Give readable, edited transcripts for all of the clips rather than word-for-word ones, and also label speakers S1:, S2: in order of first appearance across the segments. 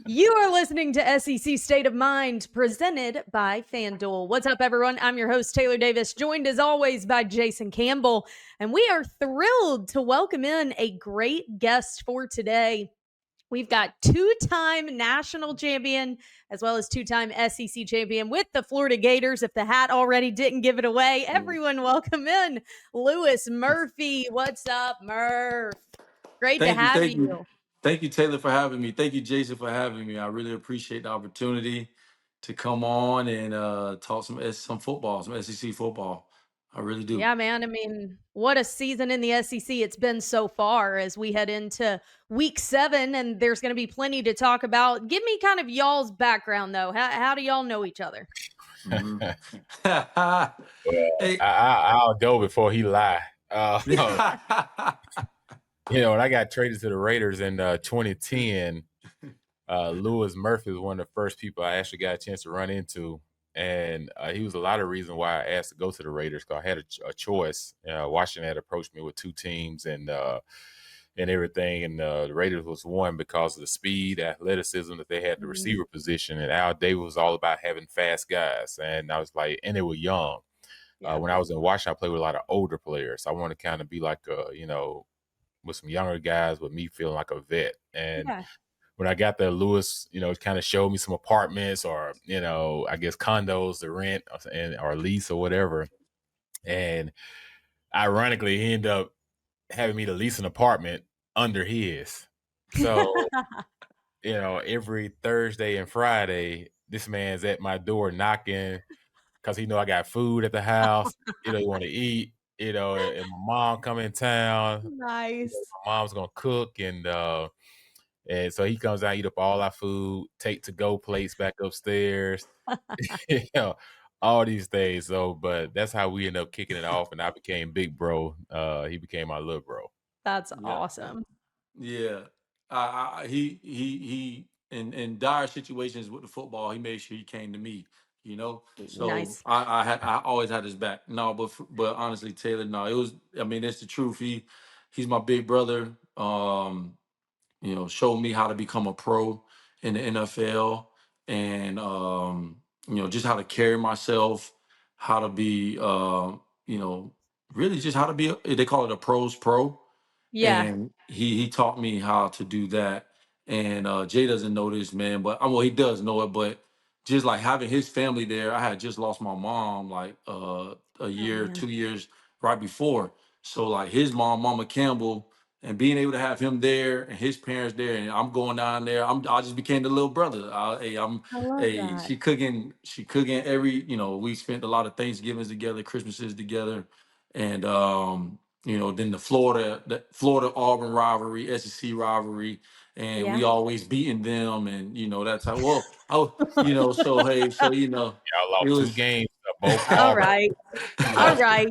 S1: You are listening to SEC State of Mind, presented by FanDuel. What's up, everyone? I'm your host, Taylor Davis, joined as always by Jason Campbell. And we are thrilled to welcome in a great guest for today. We've got two-time national champion as well as two-time SEC champion with the Florida Gators. If the hat already didn't give it away, everyone welcome in Lewis Murphy. What's up, Murph? Great to
S2: Thank you,
S1: have
S2: thank you.
S1: you.
S2: Thank you, Taylor, for having me. Thank you, Jason, for having me. I really appreciate the opportunity to come on and talk some football, some SEC football. I really do.
S1: Yeah, man. I mean, what a season in the SEC it's been so far as we head into week 7, and there's going to be plenty to talk about. Give me kind of y'all's background, though. How do y'all know each other?
S2: Mhm.
S3: Well,
S2: Hey.
S3: I'll go before he lie. When I got traded to the Raiders in 2010, Lewis Murphy was one of the first people I actually got a chance to run into, and he was a lot of reason why I asked to go to the Raiders because I had a choice. Washington had approached me with 2 teams and everything, and the Raiders was one because of the speed, athleticism that they had, the receiver position, and Al Davis was all about having fast guys, and I was like, and they were young.
S1: Yeah.
S3: When I was in Washington, I played with a lot of older players. I wanted to kind of be like, with some younger guys, with me feeling like a vet. And
S1: Yeah.
S3: when I got there, Lewis, kind of showed me some apartments or, I guess condos to rent or lease or whatever. And ironically, he ended up having me to lease an apartment under his. So, every Thursday and Friday, this man's at my door knocking because he know I got food at the house. He want to eat. And my mom come in town.
S1: Nice.
S3: My mom's gonna cook, and so he comes out, eat up all our food, take to go plates back upstairs. you know, all these things. So, but that's how we ended up kicking it off, and I became big bro. He became my little bro.
S1: That's
S2: Yeah,
S1: awesome.
S2: yeah. He in dire situations with the football, he made sure he came to me. So
S1: Nice.
S2: I always had his back. No, but honestly, Taylor, no, it was. I mean, it's the truth. He's my big brother. Showed me how to become a pro in the NFL, and just how to carry myself, how to be, really just how to be. They call it a pro's pro,
S1: Yeah.
S2: and he taught me how to do that. And Jay doesn't know this, man, but well, he does know it. But just like having his family there, I had just lost my mom like a
S1: Oh,
S2: year,
S1: man.
S2: 2 years right before. So like his mom, Mama Campbell, and being able to have him there and his parents there, and I'm going down there. I just became the little brother.
S1: I love
S2: Hey,
S1: that.
S2: she cooking every. We spent a lot of Thanksgivings together, Christmases together, and then the Florida Auburn rivalry, SEC rivalry, and
S1: Yeah.
S2: we always beating them, and that's how. Well, so hey, so
S3: Y'all
S2: it
S3: lost 2
S2: was.
S3: games, both to
S1: All
S3: Auburn.
S1: right.
S3: We
S1: All
S3: lost 2.
S1: right.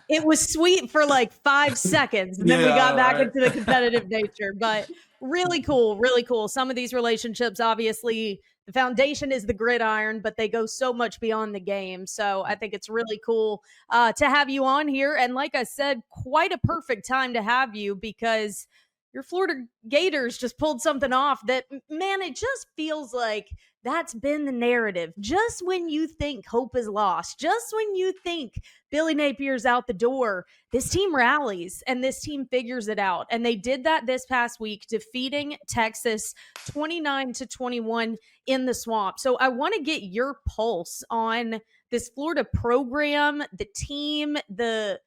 S1: It was sweet for like 5 seconds, and then we
S2: Yeah,
S1: got
S2: all
S1: back
S2: right.
S1: into the competitive nature, but really cool, really cool. Some of these relationships, obviously, the foundation is the gridiron, but they go so much beyond the game, so I think it's really cool, to have you on here, and like I said, quite a perfect time to have you because your Florida Gators just pulled something off that, man, it just feels like that's been the narrative. Just when you think hope is lost, just when you think Billy Napier's out the door, this team rallies and this team figures it out. And they did that this past week, defeating Texas 29-21 in the swamp. So I want to get your pulse on this Florida program, the team, the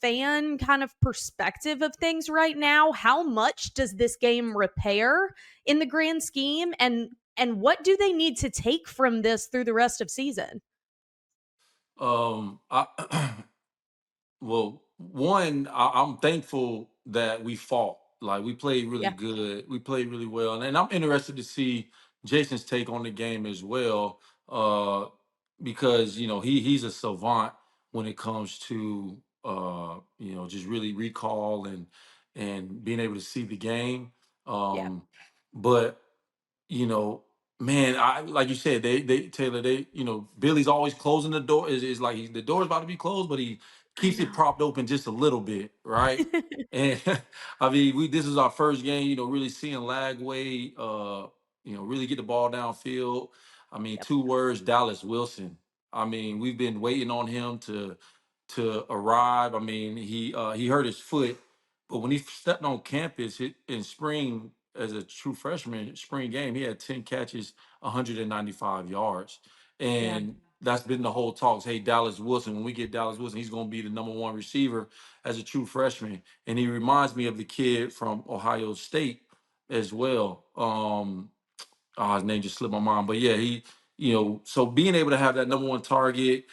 S1: fan kind of perspective of things right now. How much does this game repair in the grand scheme, and what do they need to take from this through the rest of season?
S2: I, well, one, I'm thankful that we fought. Like we played really
S1: Yeah.
S2: good. We played really well, and I'm interested to see Jason's take on the game as well, because he's a savant when it comes to just really recall and being able to see the game.
S1: Yeah.
S2: But you know, man, I like you said, they Taylor, Billy's always closing the door. Is like the door's about to be closed, but he
S1: I
S2: keeps it
S1: know.
S2: propped open just a little bit, right? And I mean, this is our first game, really seeing Lagway, really get the ball downfield. I mean,
S1: Yep.
S2: 2 words, Dallas Wilson. I mean, we've been waiting on him to arrive. I mean, he hurt his foot, but when he stepped on campus in spring as a true freshman, spring game, he had 10 catches, 195 yards.
S1: Yeah.
S2: And that's been the whole talks. Hey, Dallas Wilson, when we get Dallas Wilson, he's going to be the #1 receiver as a true freshman. And he reminds me of the kid from Ohio State as well. His name just slipped my mind. But yeah, so being able to have that #1 target,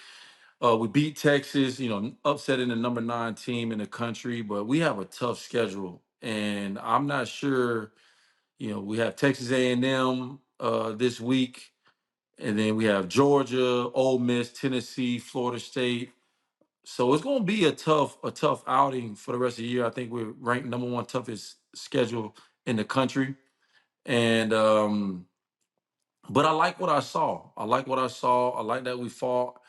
S2: we beat Texas, upsetting the #9 team in the country, but we have a tough schedule. And I'm not sure, we have Texas A&M this week, and then we have Georgia, Ole Miss, Tennessee, Florida State. So it's going to be a tough outing for the rest of the year. I think we're ranked #1 toughest schedule in the country. And but I like what I saw. I like what I saw. I like that we fought.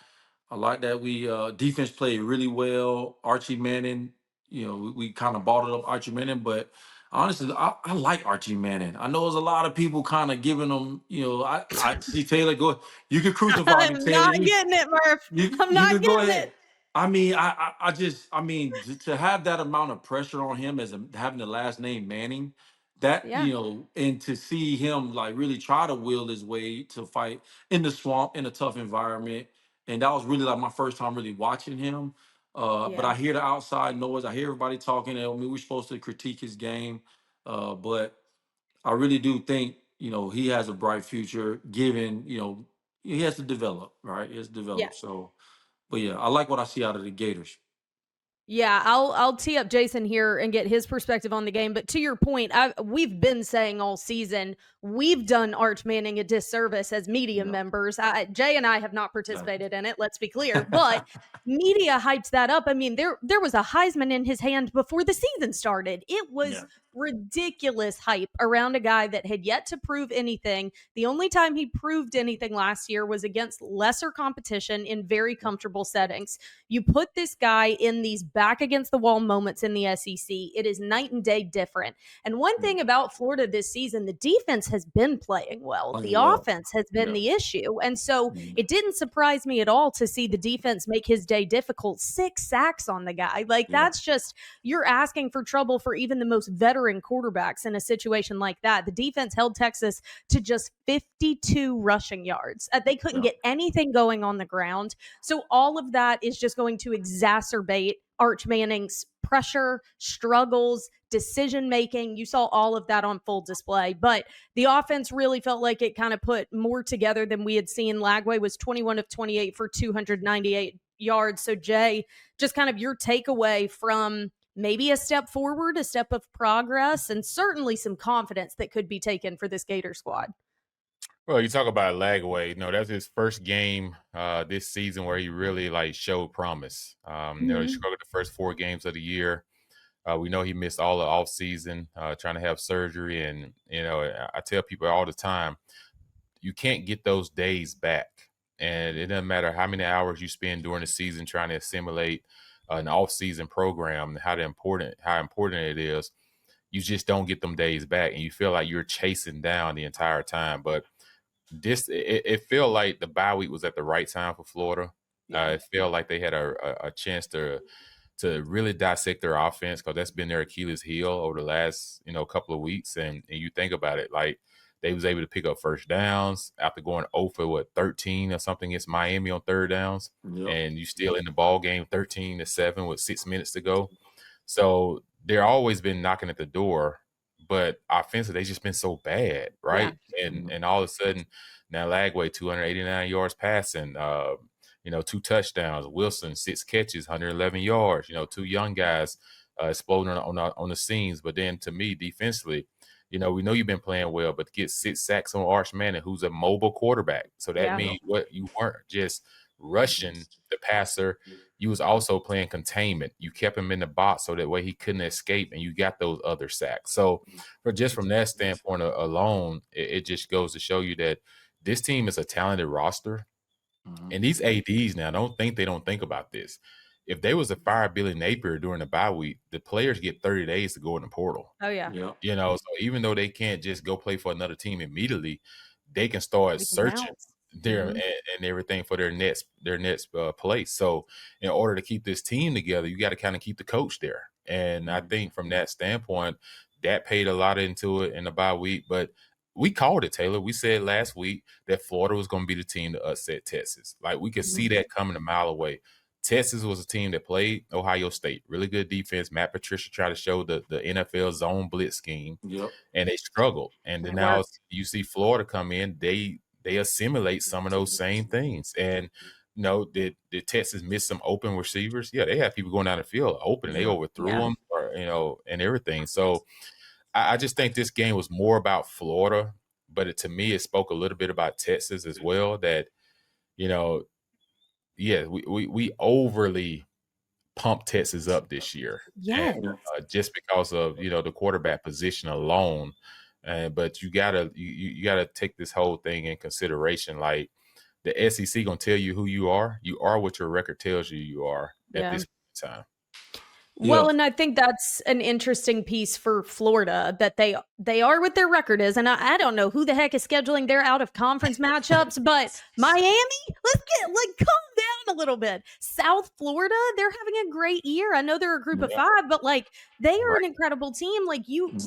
S2: I like that we defense played really well. Archie Manning, we kind of balled it up Archie Manning, but honestly, I like Archie Manning. I know there's a lot of people kind of giving him, I see Taylor go. You can crucify me,
S1: I'm
S2: Taylor.
S1: not
S2: You
S1: getting it, Murph. I'm
S2: you
S1: not
S2: could go
S1: getting
S2: ahead.
S1: it.
S2: I mean, to have that amount of pressure on him as having the last name Manning, that
S1: Yeah.
S2: and to see him like really try to will his way to fight in the swamp in a tough environment, and that was really like my first time really watching him. But
S1: Yeah.
S2: I hear the outside noise. I hear everybody talking. I mean, we're supposed to critique his game, but I really do think he has a bright future. Given he has to develop, right? He has to
S1: Yeah.
S2: develop. So. But yeah, I like what I see out of the Gators.
S1: Yeah, I'll tee up Jason here and get his perspective on the game. But to your point, we've been saying all season we've done Arch Manning a disservice as media
S2: Yeah,
S1: members. Jay and I have not
S2: exactly.
S1: participated in it. Let's be clear, but media hypes that up. I mean, there was a Heisman in his hand before the season started. It was
S2: Yeah,
S1: ridiculous hype around a guy that had yet to prove anything. The only time he proved anything last year was against lesser competition in very comfortable settings. You put this guy in these back against the wall moments in the SEC, it is night and day different. And one
S2: yeah,
S1: thing about Florida this season, the defense has been playing well.
S2: playing
S1: The
S2: well.
S1: offense has been
S2: Yeah,
S1: the issue. And so
S2: mm,
S1: it didn't surprise me at all to see the defense make his day difficult. 6 sacks on the guy. Like,
S2: yeah,
S1: that's just, you're asking for trouble for even the most veteran quarterbacks in a situation like that. The defense held Texas to just 52 rushing yards. They couldn't
S2: yeah,
S1: get anything going on the ground. So all of that is just going to exacerbate Arch Manning's pressure, struggles, decision making. You saw all of that on full display. But the offense really felt like it kind of put more together than we had seen. Lagway was 21 of 28 for 298 yards. So, Jay, just kind of your takeaway from maybe a step forward, a step of progress, and certainly some confidence that could be taken for this Gator squad.
S3: Well, you talk about Lagway. That's his first game this season where he really like showed promise. He
S1: Mhm.
S3: struggled the first 4 games of the year. We know he missed all the off season trying to have surgery, and I tell people all the time, you can't get those days back, and it doesn't matter how many hours you spend during the season trying to assimilate an off season program and how important it is. You just don't get them days back, and you feel like you're chasing down the entire time. But it felt like the bye week was at the right time for Florida.
S1: Yeah.
S3: It felt like they had a chance to really dissect their offense, because that's been their Achilles heel over the last couple of weeks. And you think about it, like they was able to pick up first downs after going 0 for 13 or something against Miami on third downs,
S2: yep,
S3: and you still in the ball game 13-7 with 6 minutes to go. So they're always been knocking at the door, but offensively, they just been so bad,
S1: Yeah.
S3: right? And
S2: mhm,
S3: and all of a sudden, now Lagway 289 yards passing, 2 touchdowns. Wilson 6 catches, 111 yards. Two young guys exploding on the scenes. But then to me, defensively, we know you've been playing well, but to get 6 sacks on Arch Manning, who's a mobile quarterback, so that
S1: Yeah.
S2: yep,
S3: means what you weren't just rushing the passer, you was also playing containment. You kept him in the box so that way he couldn't escape, and you got those other sacks. So, from that standpoint alone, it just goes to show you that this team is a talented roster.
S2: mhm,
S3: And these ADs now don't think about this. if they was to fire Billy Napier during the bye week, the players get 30 days to go in the portal.
S1: Oh yeah.
S2: Yeah.
S3: So even though they can't just go play for another team immediately, they can start
S1: We can
S3: searching
S1: bounce.
S3: there and everything for their next place. So in order to keep this team together, you got to kind of keep the coach there. And I think from that standpoint, that paid a lot into it in the bye week. But we called it, Taylor. We said last week that Florida was going to be the team to upset Texas. Like we could see that coming a mile away. Texas was a team that played Ohio State. Really good defense. Matt Patricia tried to show the NFL zone blitz scheme,
S2: Yep.
S3: and they struggled. And then now you see Florida come in. They assimilate some of those same things. And did Texas miss some open receivers? Yeah, they had people going down the field open, and they overthrew them, and everything. So I just think this game was more about Florida, but to me, it spoke a little bit about Texas as well. That we overly pumped Texas up this year,
S1: Yes.
S3: and just because of the quarterback position alone. But you gotta take this whole thing in consideration. Like the SEC gonna tell you who you are. You are what your record tells you are at this time.
S1: Well, and I think that's an interesting piece for Florida that they are what their record is, and I don't know who the heck is scheduling their out of conference matchups, but Miami, calm down a little bit. South Florida, they're having a great year. I know they're a group of 5, but they are an incredible team.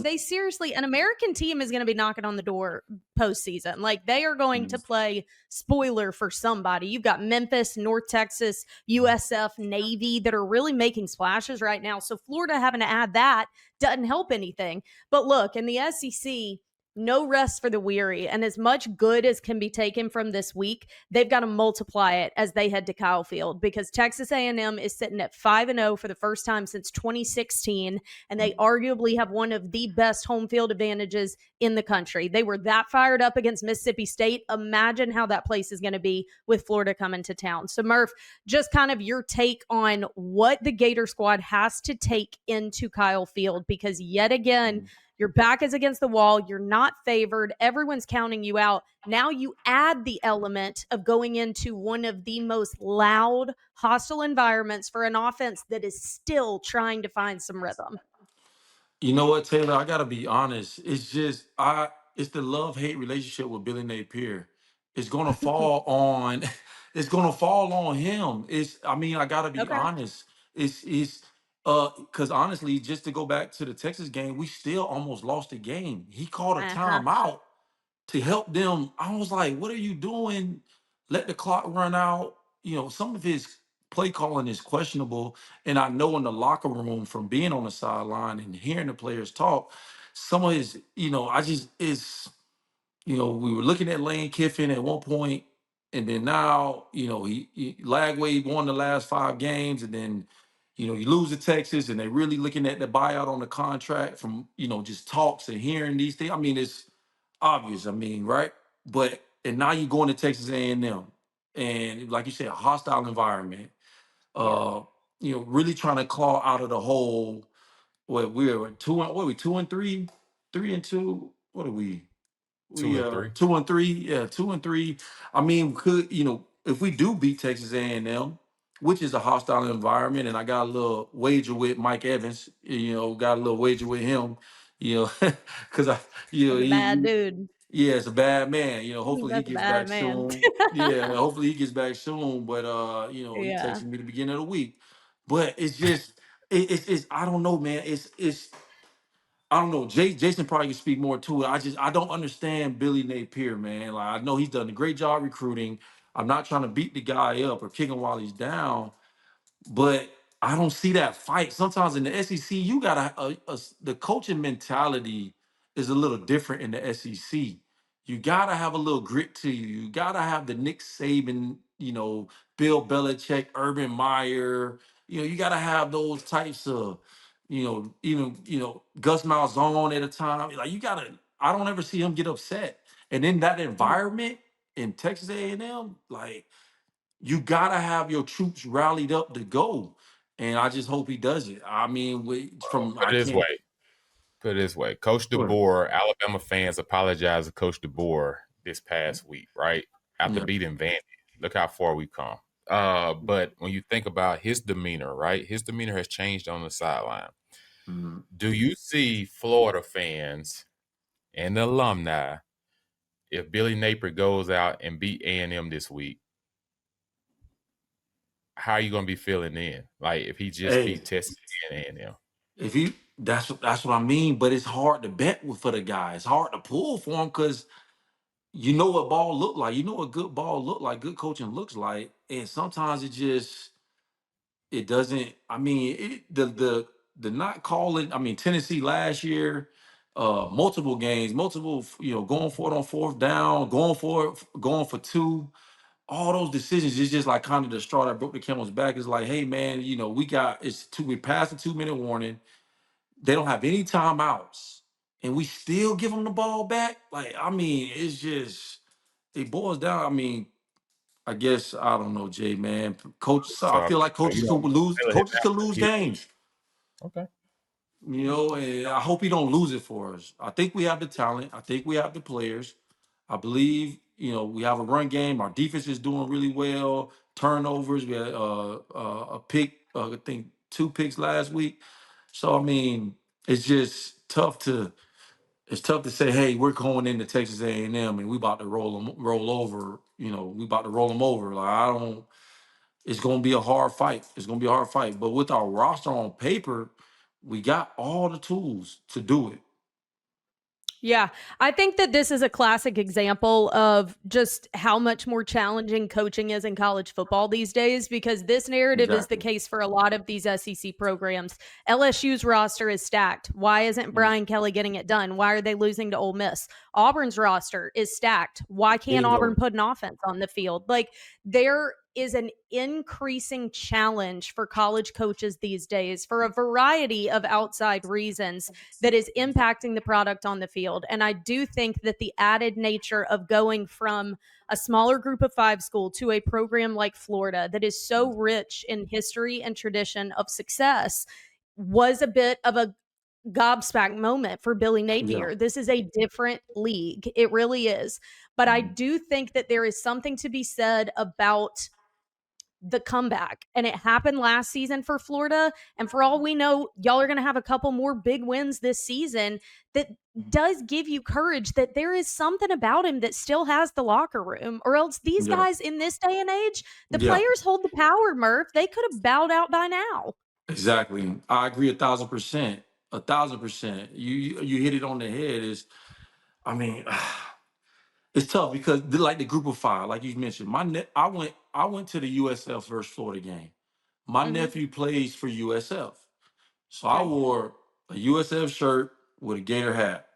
S1: They seriously, an American team is going to be knocking on the door postseason. They are going to play spoiler for somebody. You've got Memphis, North Texas, USF, Navy that are really making splashes right now. So Florida having to add that doesn't help anything. But look, in the SEC, no rest for the weary. And as much good as can be taken from this week, they've got to multiply it as they head to Kyle Field, because Texas A&M is sitting at 5-0 for the first time since 2016, and they arguably have one of the best home field advantages in the country. They were that fired up against Mississippi State. Imagine how that place is going to be with Florida coming to town. So Murph, just kind of your take on what the Gator squad has to take into Kyle Field, because yet again, your back is against the wall. You're not favored. Everyone's counting you out. Now you add the element of going into one of the most loud, hostile environments for an offense that is still trying to find some rhythm.
S2: You know what, Taylor? I gotta be honest. It's just it's the love-hate relationship with Billy Napier. It's gonna fall on it's gonna fall on him. I gotta be honest. It's because honestly, just to go back to the Texas game, we still almost lost the game. He called a timeout to help them. I was like, what are you doing? Let the clock run out. Some of his play calling is questionable. And I know in the locker room from being on the sideline and hearing the players talk, some of his, I just we were looking at Lane Kiffin at one point, and then now, he Lagway won the last 5 games, and then, you lose to Texas, and they're really looking at the buyout on the contract from, just talks and hearing these things. I mean, it's obvious. I mean, right? And now you're going to Texas A&M, and like you said, a hostile environment. Really trying to claw out of the hole. We're 2-3, 3-2. What are we?
S3: 2-3.
S2: 2-3. Yeah, 2-3. I mean, if we do beat Texas A&M, which is a hostile environment, and I got a little wager with Mike Evans. Got a little wager with him. Because
S1: Bad dude.
S2: yeah, it's a bad man. Hopefully he
S1: That's a
S2: gets
S1: bad
S2: back
S1: man.
S2: soon. Yeah, hopefully he gets back soon. But he
S1: Yeah.
S2: texted me the beginning of the week. But it's just it's I don't know, man. It's I don't know. Jason probably can speak more to it. I don't understand Billy Napier, man. Like, I know he's done a great job recruiting. I'm not trying to beat the guy up or kick him while he's down, but I don't see that fight. Sometimes in the SEC, you got the coaching mentality is a little different in the SEC. You gotta have a little grit to you. You gotta have the Nick Saban, Bill Belichick, Urban Meyer. You gotta have those types of, even Gus Malzahn at a time. Like you gotta. I don't ever see him get upset. And in that environment in Texas A&M, like you gotta have your troops rallied up to go, and I just hope he does it. I mean,
S3: Put it this way. Coach DeBoer, Alabama fans apologized to Coach DeBoer this past week, right? After beating Vandy. Look how far we've come. But when you think about his demeanor, right? His demeanor has changed on the sideline.
S2: Mhm.
S3: Do you see Florida fans and the alumni if Billy Napier goes out and beat A&M this week? How are you going to be feeling then? Like if he just
S2: Hey,
S3: beat Texas and A&M?
S2: if you that's what I mean. But it's hard to bet for the guy. It's hard to pull for him because you know what ball look like. You know what good ball look like. Good coaching looks like, and sometimes it doesn't. I mean, the not calling. I mean, Tennessee last year, multiple games, multiple going for it on fourth down, going for two. All those decisions is just like kind of the straw that broke the camel's back. It's like, hey man, we passed the 2 minute warning. They don't have any timeouts, and we still give them the ball back. Like, I mean, it's just it boils down. I mean, I guess I don't know, Jay, man. Coach, so I
S3: So,
S2: feel like
S3: so you don't feel it
S2: coaches
S3: now?
S2: could lose games.
S3: Okay.
S2: And I hope he don't lose it for us. I think we have the talent. I think we have the players. I believe, we have a run game. Our defense is doing really well. Turnovers. We had a pick, I think 2 picks last week. So I mean, it's just tough to say, hey, we're going into Texas A&M and we about to roll over. We about to roll them over. Like I don't. It's going to be a hard fight. It's going to be a hard fight. But with our roster on paper, we got all the tools to do it.
S1: Yeah, I think that this is a classic example of just how much more challenging coaching is in college football these days because this narrative is the
S2: Exactly.
S1: case for a lot of these SEC programs. LSU's roster is stacked. Why isn't
S2: Mhm.
S1: Brian Kelly getting it done? Why are they losing to Ole Miss? Auburn's roster is stacked. Why can't Auburn
S2: Bingo.
S1: put an offense on the field? Like, there is an increasing challenge for college coaches these days for a variety of outside reasons that is impacting the product on the field. And I do think that the added nature of going from a smaller group of five school to a program like Florida that is so rich in history and tradition of success was a bit of a gobsmack moment for Billy
S2: Yeah.
S1: Napier. This is a different league. It really is. But I
S2: Mhm.
S1: do think that there is something to be said about the comeback. And it happened last season for Florida. And for all we know, y'all are going to have a couple more big wins this season that does give you courage that there is something about him that still has the locker room. Or else these
S2: Yeah.
S1: guys in this day and age, the
S2: Yeah.
S1: players hold the power, Murph. They could have bowed out by now.
S2: Exactly. I agree 1,000%. 1,000%. You hit it on the head. I mean, it's tough because like the group of five, like you mentioned, I went to the USF versus Florida game. My
S1: Hmm.
S2: nephew plays for USF. So I
S1: Okay.
S2: wore a USF shirt with a Gator hat.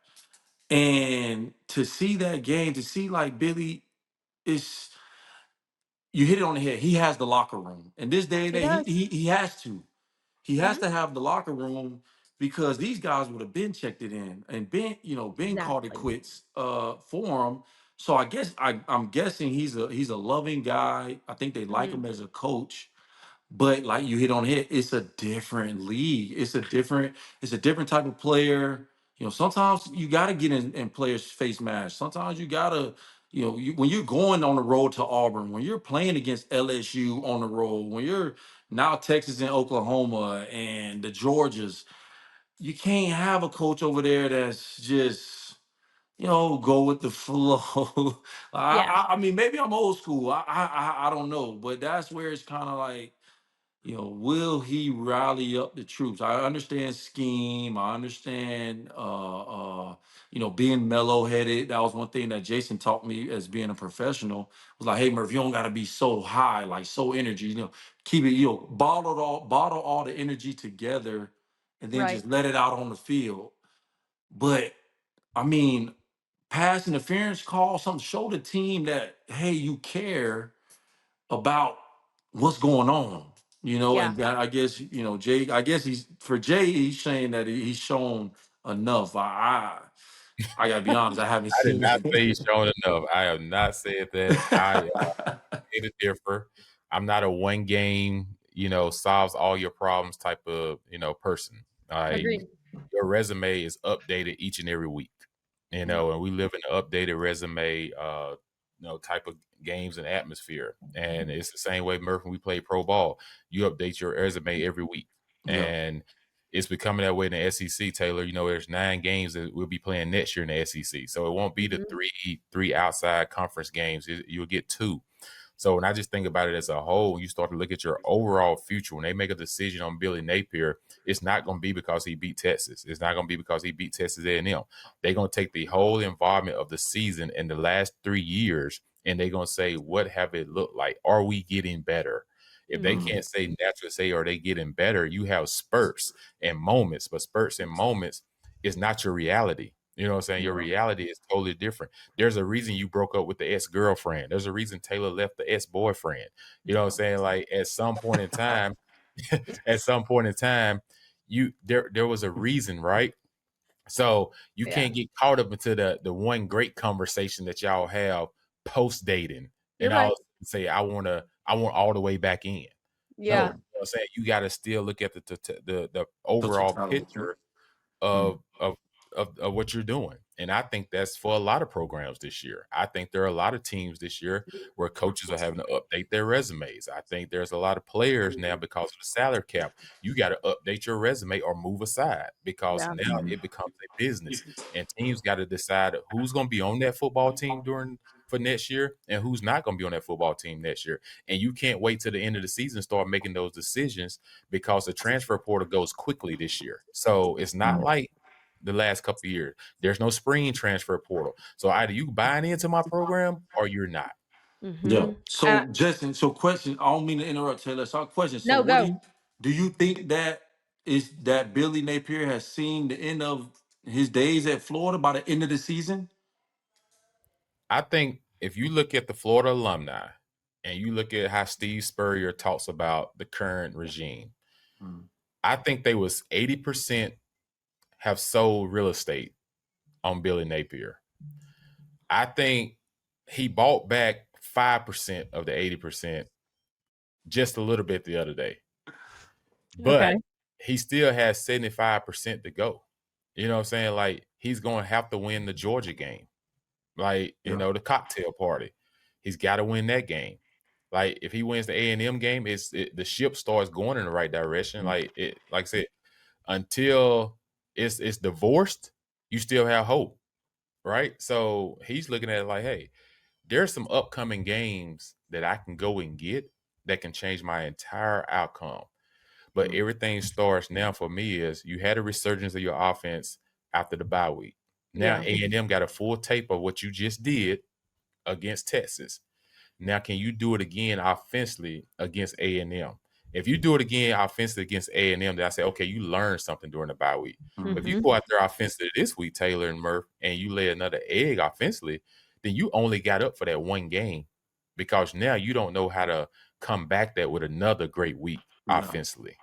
S2: And to see that game, to see like Billy, it's you hit it on the head. He has the locker room. In this day and
S1: He
S2: age,
S1: does.
S2: he has to. He has
S1: Hmm.
S2: to have the locker room because these guys would have been checked it in and been called it
S1: Exactly.
S2: quits for him. So I guess I'm guessing he's a loving guy. I think they like
S1: Hmm.
S2: him as a coach. But like you hit on it, it's a different league. It's a different type of player. Sometimes you got to get in players' face mask. Sometimes you gotta, when you're going on the road to Auburn, when you're playing against LSU on the road, when you're now Texas and Oklahoma and the Georgias, you can't have a coach over there that's just go with the flow.
S1: Yeah.
S2: I mean, maybe I'm old school. I don't know, but that's where it's kind of like will he rally up the troops? I understand scheme. I understand, being mellow headed. That was one thing that Jason taught me as being a professional. Was like, hey, Murph, you don't got to be so high, like so energy. Keep it. Bottle all the energy together, and then
S1: Right.
S2: just let it out on the field. But I mean, pass interference call, something show the team that hey, you care about what's going on,
S1: Yeah.
S2: and that, I guess, Jay, I guess he's saying that he's shown enough. I gotta be honest, I haven't
S3: I did
S2: seen
S3: not say he's
S2: it.
S3: shown enough. I have not said that. I beg to differ. I'm not a one game, solves all your problems type of, person.
S1: Agreed.
S3: Your resume is updated each and every week,
S2: Yeah.
S3: and we live in an updated resume type of games and atmosphere. And it's the same way, Murph, when we play pro ball. You update your resume every week.
S2: Yeah.
S3: And it's becoming that way in the SEC, Taylor. There's 9 games that we'll be playing next year in the SEC. So it won't be the three outside conference games. You'll get 2. So when I just think about it as a whole, you start to look at your overall future. When they make a decision on Billy Napier, it's not going to be because he beat Texas. It's not going to be because he beat Texas A&M. They're going to take the whole involvement of the season in the last 3 years, and they're going to say, what have it looked like? Are we getting better? If they can't say naturally say, are they getting better? You have spurts and moments, but spurts and moments is not your reality. You know what I'm saying? Your reality is totally different. There's a reason you broke up with the ex-girlfriend. There's a reason Taylor left the ex-boyfriend. You know what I'm saying? Like at some point in time, there was a reason, right? So you can't get caught up into the one great conversation that y'all have post dating
S1: You're
S3: and
S1: right.
S3: all say I want all the way back in. No, you
S1: Yeah.
S3: know what I'm saying? You got to still look at the overall picture of what you're doing. And I think that's for a lot of programs this year. I think there are a lot of teams this year where coaches are having to update their resumes. I think there's a lot of players now because of the salary cap. You got to update your resume or move aside because
S1: Yeah.
S3: now it becomes a business and teams got to decide who's going to be on that football team for next year and who's not going to be on that football team next year. And you can't wait till the end of the season to start making those decisions because the transfer portal goes quickly this year. So it's not like the last couple of years. There's no spring transfer portal. So either you buying into my program or you're not.
S2: Yeah.
S1: Uh,
S2: So Justin, so question, I don't mean to interrupt, Taylor. So question. So
S1: no,
S2: what
S1: go.
S2: do you think that is that Billy Napier has seen the end of his days at Florida by the end of the season?
S3: I think if you look at the Florida alumni and you look at how Steve Spurrier talks about the current regime, I think they was 80% have sold real estate on Billy Napier. I think he bought back 5% of the 80% just a little bit the other day.
S1: Okay.
S3: But he still has 75% to go. You know what I'm saying? Like he's going to have to win the Georgia game. Like, the cocktail party. He's got to win that game. Like if he wins the A&M game, the ship starts going in the right direction. Like I said, until it's divorced, you still have hope, right? So he's looking at it like, hey, there's some upcoming games that I can go and get that can change my entire outcome. But everything starts now for me is you had a resurgence of your offense after the bye week. Now
S1: Yeah.
S3: A&M got a full tape of what you just did against Texas. Now, can you do it again offensively against A&M? If you do it again offensively against A&M, then I say, okay, you learned something during the bye week. But if you go out there offensively this week, Taylor and Murph, and you lay another egg offensively, then you only got up for that one game because now you don't know how to come back that with another great week offensively.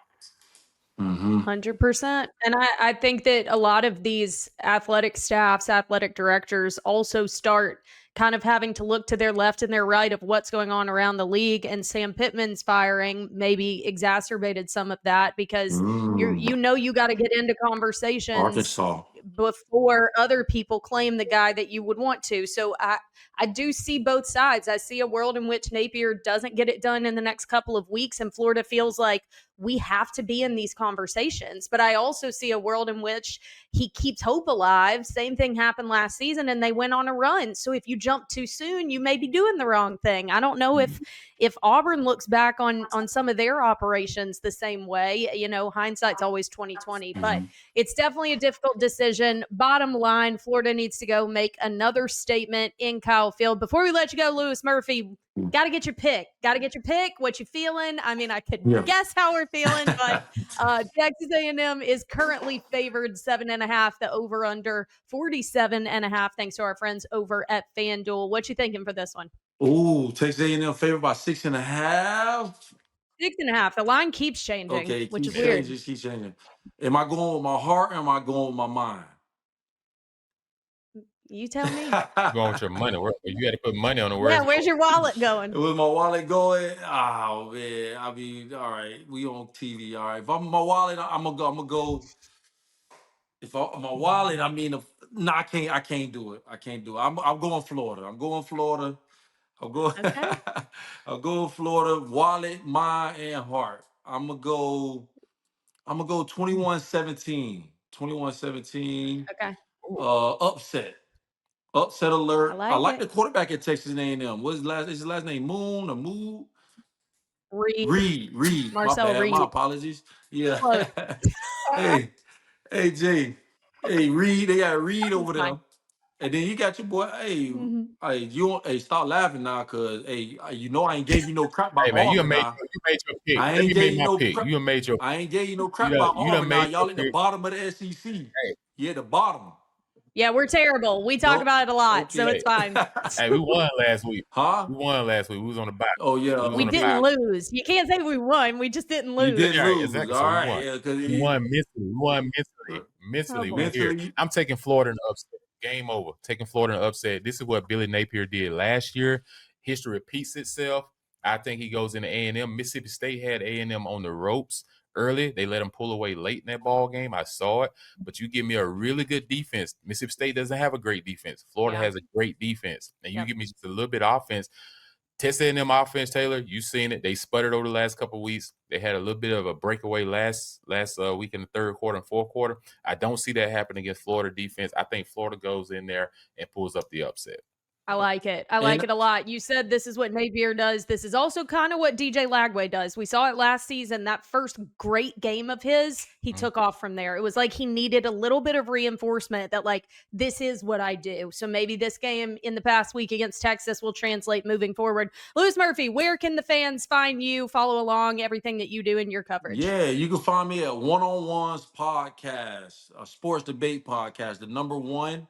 S1: 100%. And I think that a lot of these athletic staffs, athletic directors also start kind of having to look to their left and their right of what's going on around the league. And Sam Pittman's firing maybe exacerbated some of that because you got to get into conversations
S2: Arkansas.
S1: before other people claim the guy that you would want to. So I do see both sides. I see a world in which Napier doesn't get it done in the next couple of weeks and Florida feels like we have to be in these conversations. But I also see a world in which he keeps hope alive. Same thing happened last season and they went on a run. So if you jump too soon, you may be doing the wrong thing. I don't know if Auburn looks back on some of their operations the same way. Hindsight's always 2020, but it's definitely a difficult decision. Bottom line, Florida needs to go make another statement in Kyle Field. Before we let you go, Lewis Murphy, got to get your pick. Got to get your pick. What you feeling? I mean, I could guess how we're feeling, but Texas A&M is currently favored 7.5. The over under 47.5. Thanks to our friends over at FanDuel. What you thinking for this one?
S2: Ooh, Texas A&M favored by 6.5.
S1: 6.5. The line keeps changing,
S2: Okay, it
S1: which is
S2: keeps
S1: weird.
S2: changing, keeps changing. Am I going with my heart or am I going with my mind?
S1: You tell me.
S3: Going with your money. You got to put money on the
S1: Yeah,
S3: words.
S1: where's your wallet going?
S2: With my wallet going, oh man. I mean, all right, we on TV. All right. If I'm my wallet, I'm gonna go. I'm gonna go. If my wallet, I mean, no, I can't do it. I can't do it. I'm going Florida. I'm going Florida. I'll go.
S1: Okay.
S2: I'll go Florida. Wallet, mind, and heart. I'm gonna go 21-17. 21-17.
S1: Okay.
S2: Upset. Upset
S1: I
S2: alert. I
S1: like
S2: like
S1: it.
S2: the quarterback at Texas A&M. What's his last? Is his last name Moon or Moo?
S1: Reed,
S2: Reed. My
S1: Marcel
S2: bad. My
S1: Reed.
S2: apologies. Yeah.
S1: Close.
S2: hey, hey, Jay. Hey, Reed. They got Reed
S1: It's
S2: over there.
S1: fine.
S2: And then you got your boy. Hey,
S1: Mhm.
S2: hey, hey, stop laughing now, cause hey, you know I ain't gave you no crap
S3: Hey
S2: about
S3: man,
S2: Auburn now.
S3: you made your pick.
S2: I
S3: Let me
S2: ain't
S3: make
S2: gave you
S3: my
S2: no
S3: pick.
S2: crap.
S3: You done made your
S2: I ain't gave you no crap about
S3: you done
S2: Auburn now.
S3: made your
S2: Y'all at the
S3: pick.
S2: bottom of the SEC.
S3: Hey,
S2: You at the bottom.
S1: Yeah, we're terrible. We talk
S2: Go.
S1: about it a lot, so
S2: Okay.
S1: it's
S3: hey,
S1: fine.
S3: hey, we won last week.
S2: huh?
S3: We won last week. We was on the bye.
S2: Oh
S3: We
S2: yeah.
S3: was
S1: We
S3: on the
S1: didn't
S3: bye.
S2: Okay.
S1: lose. You can't say we won. We just didn't
S2: You
S1: lose.
S2: didn't
S3: Yeah,
S2: lose.
S3: exactly.
S2: All
S3: So we
S2: right.
S3: won.
S2: Yeah, because
S3: We won mentally. We won mentally.
S1: Oh
S3: Mentally, we
S1: boy.
S3: here.
S2: mentally.
S3: I'm taking Florida in the upset. Game over. Taking Florida in the upset. This is what Billy Napier did last year. History repeats itself. I think he goes into A&M. Mississippi State had A&M on the ropes early. They let him pull away late in that ball game. I saw it. But you give me a really good defense. Mississippi State doesn't have a great defense. Florida
S1: Yeah.
S3: has a great defense. And you
S1: Yep.
S3: give me just a little bit of offense. Texas A&M offense, Taylor, you seen it. They sputtered over the last couple of weeks. They had a little bit of a breakaway last week in the third quarter and fourth quarter. I don't see that happen against Florida defense. I think Florida goes in there and pulls up the upset.
S1: I like it. I like
S2: And
S1: it a lot. You said this is what Napier does. This is also kind of what DJ Lagway does. We saw it last season. That first great game of his, he
S3: Mhm.
S1: took off from there. It was like he needed a little bit of reinforcement that, like, this is what I do. So maybe this game in the past week against Texas will translate moving forward. Lewis Murphy, where can the fans find you, follow along everything that you do in your coverage?
S2: yeah, you can find me at One on Ones Podcast, a sports debate podcast, the number one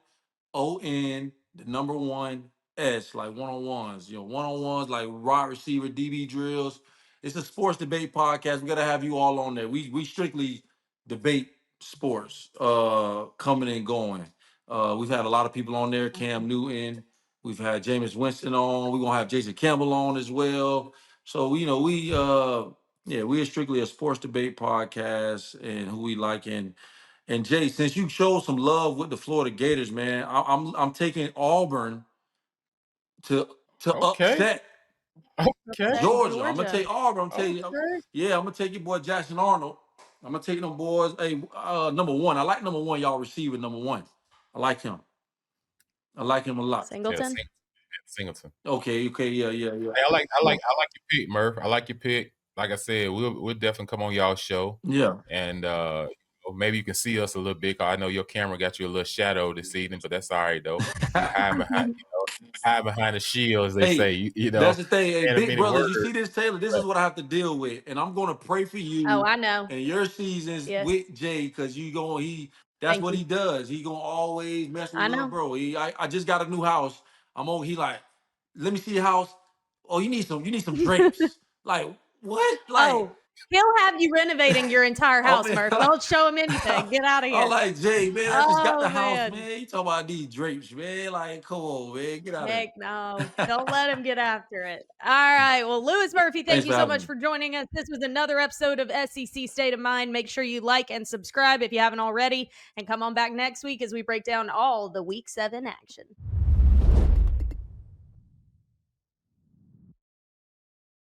S2: ON, the number one S, like one on ones. You know, one on ones like wide receiver, DB drills. It's a sports debate podcast. We gotta have you all on there. We strictly debate sports, coming and going. We've had a lot of people on there. Cam Newton. We've had Jameis Winston on. We're gonna have Jason Campbell on as well. So yeah, we are strictly a sports debate podcast and who we like. And Jay, since you showed some love with the Florida Gators, man, I'm taking Auburn to
S3: Okay.
S2: upset
S3: Okay.
S1: Upset
S2: Georgia. I'm gonna
S1: Georgia.
S2: take Auburn.
S3: Okay.
S2: Yeah, I'm gonna take your boy Jackson Arnold. I'm gonna take them boys. Hey, number one. I like number one. Y'all receiver number one. I like him. I like him a lot.
S3: Yeah,
S1: Singleton.
S3: Singleton.
S2: Okay, yeah.
S3: Hey, I like your pick, Murph. I like your pick. Like I said, we'll definitely come on y'all show,
S2: Yeah.
S3: and maybe you can see us a little bit. 'Cause I know your camera got you a little shadow this evening, but that's all right though. You hide behind the shield, as they say.
S2: Hey,
S3: You
S2: that's
S3: know,
S2: the thing. Hey,
S3: and a
S2: big
S3: many
S2: brother, you
S3: words.
S2: see this, Taylor? This is
S3: But
S2: what I have to deal with. And I'm gonna pray for
S1: Oh,
S2: you
S1: I know.
S2: and your seasons
S1: Yes.
S2: with Jay, because that's
S1: Thank
S2: what
S1: you.
S2: he does. He gonna always mess with
S1: I
S2: little
S1: know.
S2: bro. I just got a new house. He like, let me see your house. Oh, you need some drapes. Like, what? Like,
S1: Oh, he'll have you renovating your entire
S2: oh
S1: house,
S2: man.
S1: Murph. Don't show him anything. Get out of
S2: I'm
S1: here.
S2: like, Jay, man, I just got the
S1: Oh,
S2: house,
S1: man.
S2: man. You talking about these drapes, man. Like, come on, man. Get out of here.
S1: Heck no. Don't let him get after it. All right. Well, Lewis Murphy, thank
S2: Thanks
S1: you
S2: for
S1: so
S2: having
S1: much
S2: me.
S1: for joining us. This was another episode of SEC State of Mind. Make sure you like and subscribe if you haven't already. And come on back next week as we break down all the Week 7 action.